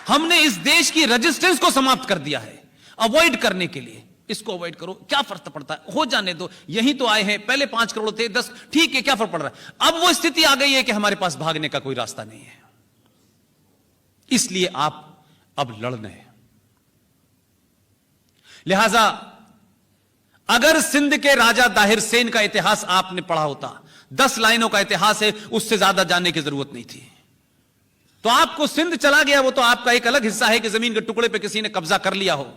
हमने इस देश की रेजिस्टेंस को समाप्त कर दिया है अवॉइड करने के लिए। इसको अवॉइड करो, क्या फर्क पड़ता है, हो जाने दो, यहीं तो आए हैं, पहले 5 करोड़ थे, 10, ठीक है, क्या फर्क पड़ रहा है। अब वो स्थिति आ गई है कि हमारे पास भागने का कोई रास्ता नहीं है, इसलिए आप अब लड़ने हैं। लिहाजा अगर सिंध के राजा दाहिर सेन का इतिहास आपने पढ़ा होता, 10 लाइनों का इतिहास है, उससे ज्यादा जानने की जरूरत नहीं थी। तो आपको सिंध चला गया, वो तो आपका एक अलग हिस्सा है कि जमीन के टुकड़े पे किसी ने कब्जा कर लिया हो।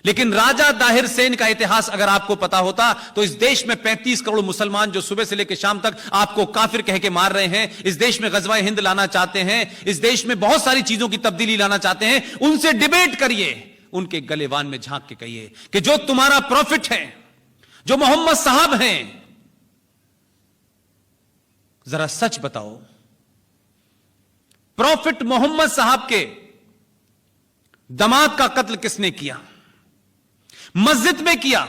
लेकिन राजा दाहिर सेन का इतिहास अगर आपको पता होता तो इस देश में 35 करोड़ मुसलमान जो सुबह से लेकर शाम तक आपको काफिर कह के मार रहे हैं, इस देश में गजवा हिंद लाना चाहते हैं, इस देश में बहुत सारी चीजों की तब्दीली लाना चाहते हैं, उनसे डिबेट करिए, उनके गलेवान में झांक के कहिए कि जो तुम्हारा प्रॉफिट है, जो मोहम्मद साहब हैं, जरा सच बताओ, प्रॉफिट मोहम्मद साहब के दामाद का कत्ल किसने किया, मस्जिद में किया।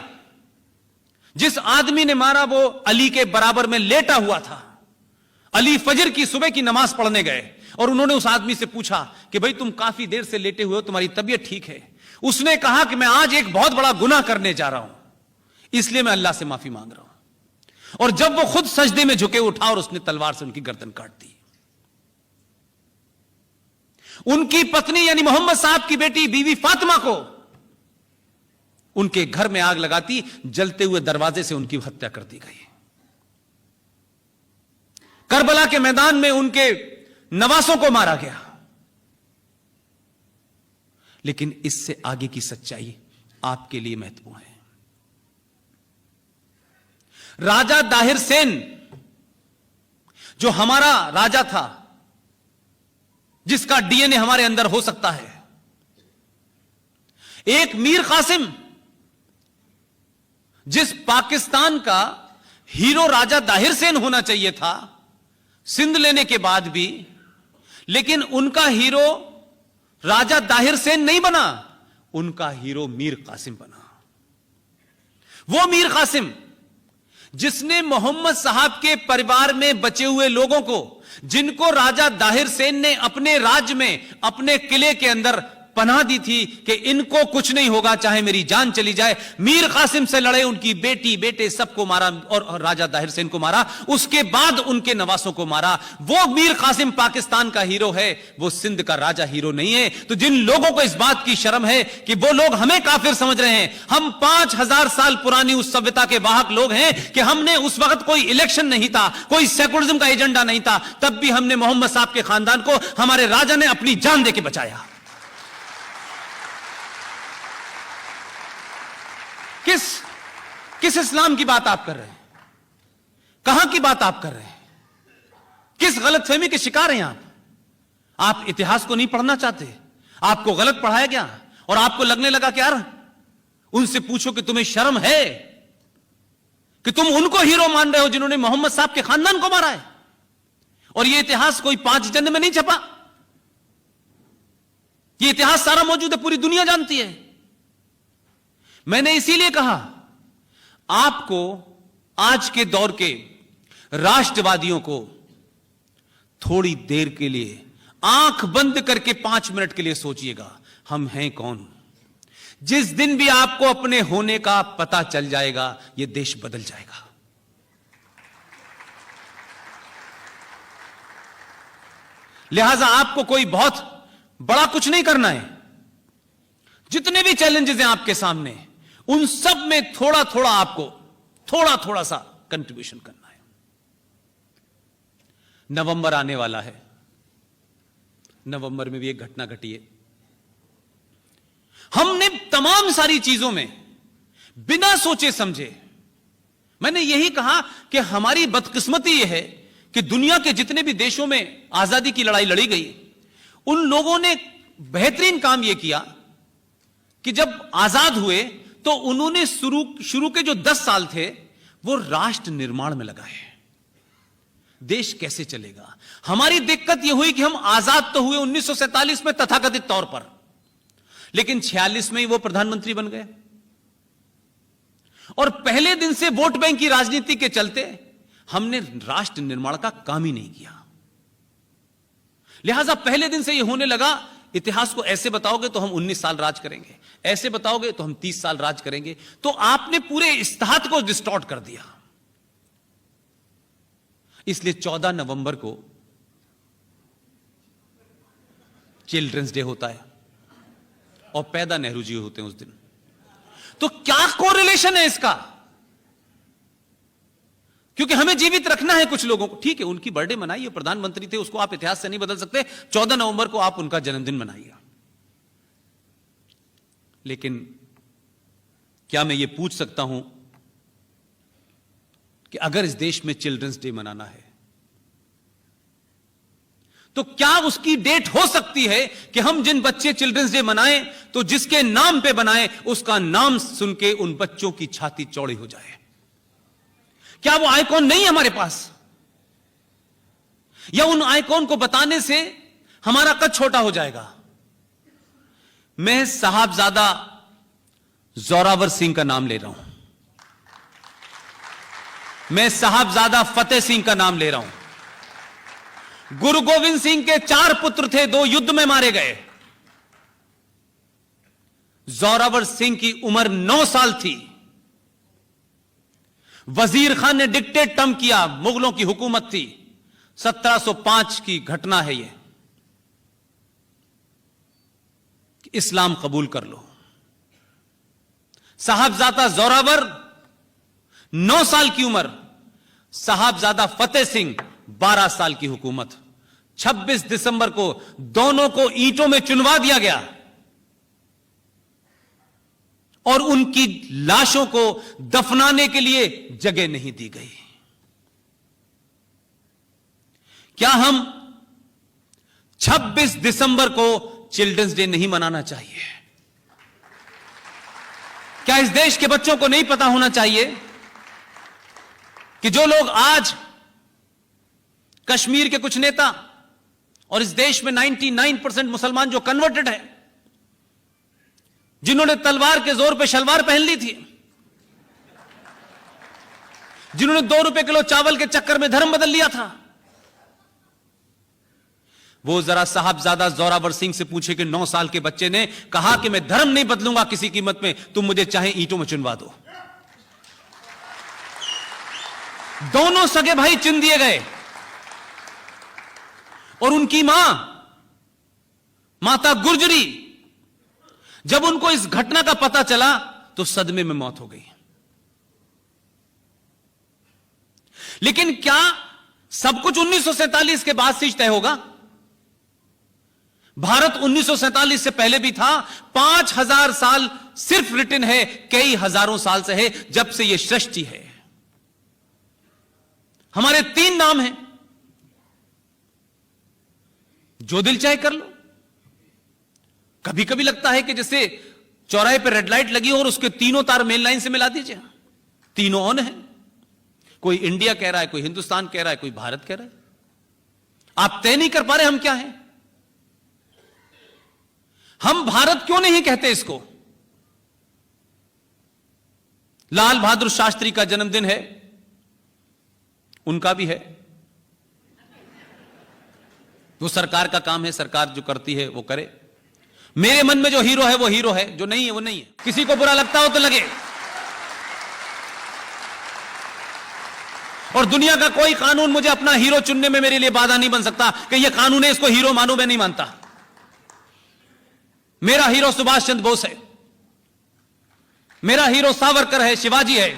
जिस आदमी ने मारा वो अली के बराबर में लेटा हुआ था। अली फजर की सुबह की नमाज पढ़ने गए और उन्होंने उस आदमी से पूछा कि भाई तुम काफी देर से लेटे हुए हो, तुम्हारी तबीयत ठीक है? उसने कहा कि मैं आज एक बहुत बड़ा गुनाह करने जा रहा हूं, इसलिए मैं अल्लाह से माफी मांग रहा हूं। और जब वो खुद सजदे में झुके, उठा और उसने तलवार से उनकी गर्दन काट दी। उनकी पत्नी यानी मोहम्मद साहब की बेटी बीवी फातिमा को उनके घर में आग लगाती, जलते हुए दरवाजे से उनकी हत्या कर दी गई। करबला के मैदान में उनके नवासों को मारा गया। लेकिन इससे आगे की सच्चाई आपके लिए महत्वपूर्ण है। राजा दाहिर सेन जो हमारा राजा था, जिसका डीएनए हमारे अंदर हो सकता है, एक मीर कासिम जिस पाकिस्तान का हीरो राजा दाहिर सेन होना चाहिए था सिंध लेने के बाद भी, लेकिन उनका हीरो राजा दाहिर सेन नहीं बना, उनका हीरो मीर कासिम बना। वो मीर कासिम जिसने मोहम्मद साहब के परिवार में बचे हुए लोगों को, जिनको राजा दाहिर सेन ने अपने राज्य में, अपने किले के अंदर पनाह दी थी कि इनको कुछ नहीं होगा चाहे मेरी जान चली जाए, मीर कासिम से लड़े, उनकी बेटी बेटे सबको मारा और राजा दाहिर सेन को मारा, उसके बाद उनके नवासों को मारा। वो मीर कासिम पाकिस्तान का हीरो है, वो सिंध का राजा हीरो नहीं है। तो जिन लोगों को इस बात की शर्म है कि वो लोग हमें काफिर समझ रहे हैं, हम 5000 साल पुरानी उस सभ्यता के वाहक लोग हैं कि हमने उस वक्त कोई इलेक्शन नहीं था, कोई सेकुलरिज्म का एजेंडा नहीं था, तब भी हमने मोहम्मद साहब के खानदान को हमारे राजा ने अपनी जान देके बचाया। किस इस्लाम की बात आप कर रहे हैं? कहां की बात आप कर रहे हैं? किस गलतफहमी के शिकार हैं आप? आप इतिहास को नहीं पढ़ना चाहते? आपको गलत पढ़ाया गया और आपको लगने लगा कि यार उनसे पूछो कि तुम्हें शर्म है कि तुम उनको हीरो मान रहे हो जिन्होंने मोहम्मद साहब के खानदान को मारा है। और यह इतिहास कोई 5 जन्म में नहीं छपा, यह इतिहास सारा मौजूद है, पूरी दुनिया जानती है। मैंने इसीलिए कहा आपको आज के दौर के राष्ट्रवादियों को थोड़ी देर के लिए आंख बंद करके 5 मिनट के लिए सोचिएगा, हम हैं कौन। जिस दिन भी आपको अपने होने का पता चल जाएगा, यह देश बदल जाएगा। लिहाजा आपको कोई बहुत बड़ा कुछ नहीं करना है। जितने भी चैलेंजेस हैं आपके सामने, उन सब में थोड़ा थोड़ा आपको थोड़ा सा कंट्रीब्यूशन करना है। नवंबर आने वाला है, नवंबर में भी एक घटना घटी है। हमने तमाम सारी चीजों में बिना सोचे समझे, मैंने यही कहा कि हमारी बदकिस्मती यह है कि दुनिया के जितने भी देशों में आजादी की लड़ाई लड़ी गई, उन लोगों ने बेहतरीन काम यह किया कि जब आजाद हुए तो उन्होंने शुरू के जो 10 साल थे वो राष्ट्र निर्माण में लगाए। देश कैसे चलेगा। हमारी दिक्कत यह हुई कि हम आजाद तो हुए 1947 में तथाकथित तौर पर, लेकिन 46 में ही वो प्रधानमंत्री बन गए और पहले दिन से वोट बैंक की राजनीति के चलते हमने राष्ट्र निर्माण का काम ही नहीं किया। लिहाजा पहले दिन से यह होने लगा, इतिहास को ऐसे बताओगे तो हम 19 साल राज करेंगे, ऐसे बताओगे तो हम 30 साल राज करेंगे। तो आपने पूरे इस्तेहाद को डिस्टॉर्ट कर दिया। इसलिए 14 नवंबर को चिल्ड्रंस डे होता है और पैदा नेहरू जी होते हैं उस दिन। तो क्या कोरिलेशन है इसका? क्योंकि हमें जीवित रखना है कुछ लोगों को। ठीक है, उनकी बर्थडे मनाइए, प्रधानमंत्री थे, उसको आप इतिहास से नहीं बदल सकते। 14 नवंबर को आप उनका जन्मदिन मनाइए। लेकिन क्या मैं ये पूछ सकता हूं कि अगर इस देश में चिल्ड्रंस डे मनाना है तो क्या उसकी डेट हो सकती है कि हम जिन बच्चे चिल्ड्रंस डे मनाएं तो जिसके नाम पे बनाएं उसका नाम सुन के उन बच्चों की छाती चौड़ी हो जाए? क्या वो आइकॉन नहीं है हमारे पास? या उन आइकॉन को बताने से हमारा कद छोटा हो जाएगा? मैं साहबजादा जोरावर सिंह का नाम ले रहा हूं, मैं साहबजादा फतेह सिंह का नाम ले रहा हूं। गुरु गोविंद सिंह के 4 पुत्र थे, 2 युद्ध में मारे गए। जोरावर सिंह की उम्र 9 साल थी। वजीर खान ने डिक्टेट टर्म किया, मुगलों की हुकूमत थी। 1705 की घटना है यह, इस्लाम कबूल कर लो। साहबजादा जोरावर 9 साल की उम्र, साहबजादा फतेह सिंह 12 साल की हुकूमत। 26 दिसंबर को दोनों को ईंटों में चुनवा दिया गया और उनकी लाशों को दफनाने के लिए जगह नहीं दी गई। क्या हम 26 दिसंबर को चिल्ड्रंस डे नहीं मनाना चाहिए? क्या इस देश के बच्चों को नहीं पता होना चाहिए कि जो लोग आज कश्मीर के कुछ नेता और इस देश में 99% मुसलमान जो कन्वर्टेड है, जिन्होंने तलवार के जोर पे शलवार पहन ली थी, जिन्होंने 2 रुपए किलो चावल के चक्कर में धर्म बदल लिया था, वो जरा साहबजादा जोरावर सिंह से पूछे कि 9 साल के बच्चे ने कहा कि मैं धर्म नहीं बदलूंगा किसी कीमत में, तुम मुझे चाहे ईंटों में चुनवा दो। दोनों सगे भाई चुन दिए गए और उनकी माता गुर्जरी, जब उनको इस घटना का पता चला तो सदमे में मौत हो गई। लेकिन क्या सब कुछ 1947 के बाद से तय होगा? भारत 1947 से पहले भी था। 5000 साल सिर्फ रिटन है, कई हजारों साल से है, जब से यह सृष्टि है। हमारे 3 नाम हैं, जो दिल चाहे कर लो। कभी कभी लगता है कि जैसे चौराहे पर रेड लाइट लगी हो और उसके तीनों तार मेन लाइन से मिला दीजिए, तीनों ऑन है। कोई इंडिया कह रहा है, कोई हिंदुस्तान कह रहा है, कोई भारत कह रहा है। आप तय नहीं कर पा रहे हम क्या हैं। हम भारत क्यों नहीं कहते इसको? लाल बहादुर शास्त्री का जन्मदिन है, उनका भी है। वो सरकार का काम है, सरकार जो करती है वो करे। मेरे मन में जो हीरो है वो हीरो है, जो नहीं है वो नहीं है। किसी को बुरा लगता हो तो लगे। और दुनिया का कोई कानून मुझे अपना हीरो चुनने में मेरे लिए बाधा नहीं बन सकता कि ये कानून है, इसको हीरो मानो। मैं नहीं मानता। मेरा हीरो सुभाष चंद्र बोस है, मेरा हीरो सावरकर है, शिवाजी है।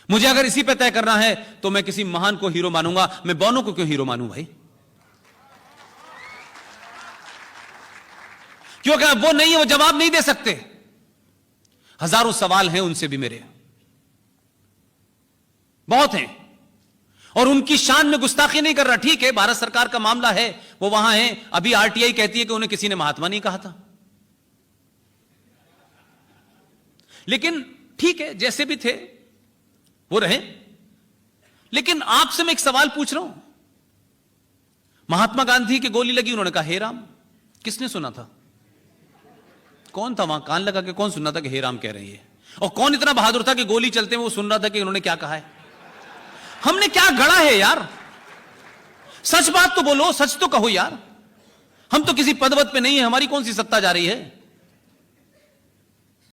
मुझे अगर इसी पे तय करना है तो मैं किसी महान को हीरो मानूंगा। मैं बौनों को क्यों हीरो मानूं भाई? क्योंकि वो नहीं है, वो जवाब नहीं दे सकते। हजारों सवाल हैं उनसे भी, मेरे बहुत हैं, और उनकी शान में गुस्ताखी नहीं कर रहा। ठीक है, भारत सरकार का मामला है, वो वहां है। अभी आरटीआई कहती है कि उन्हें किसी ने महात्मा नहीं कहा था। लेकिन ठीक है, जैसे भी थे वो रहे। लेकिन आपसे मैं एक सवाल पूछ रहा हूं। महात्मा गांधी की गोली लगी, उन्होंने कहा हे राम। किसने सुना था? कौन था वहां? कान लगा के कौन सुन रहा था कि हे राम कह रही है? और कौन इतना बहादुर था कि गोली चलते में वो सुन रहा था कि उन्होंने क्या कहा है? हमने क्या गढ़ा है यार? सच बात तो बोलो, सच तो कहो यार। हम तो किसी पदवत पे नहीं है, हमारी कौन सी सत्ता जा रही है?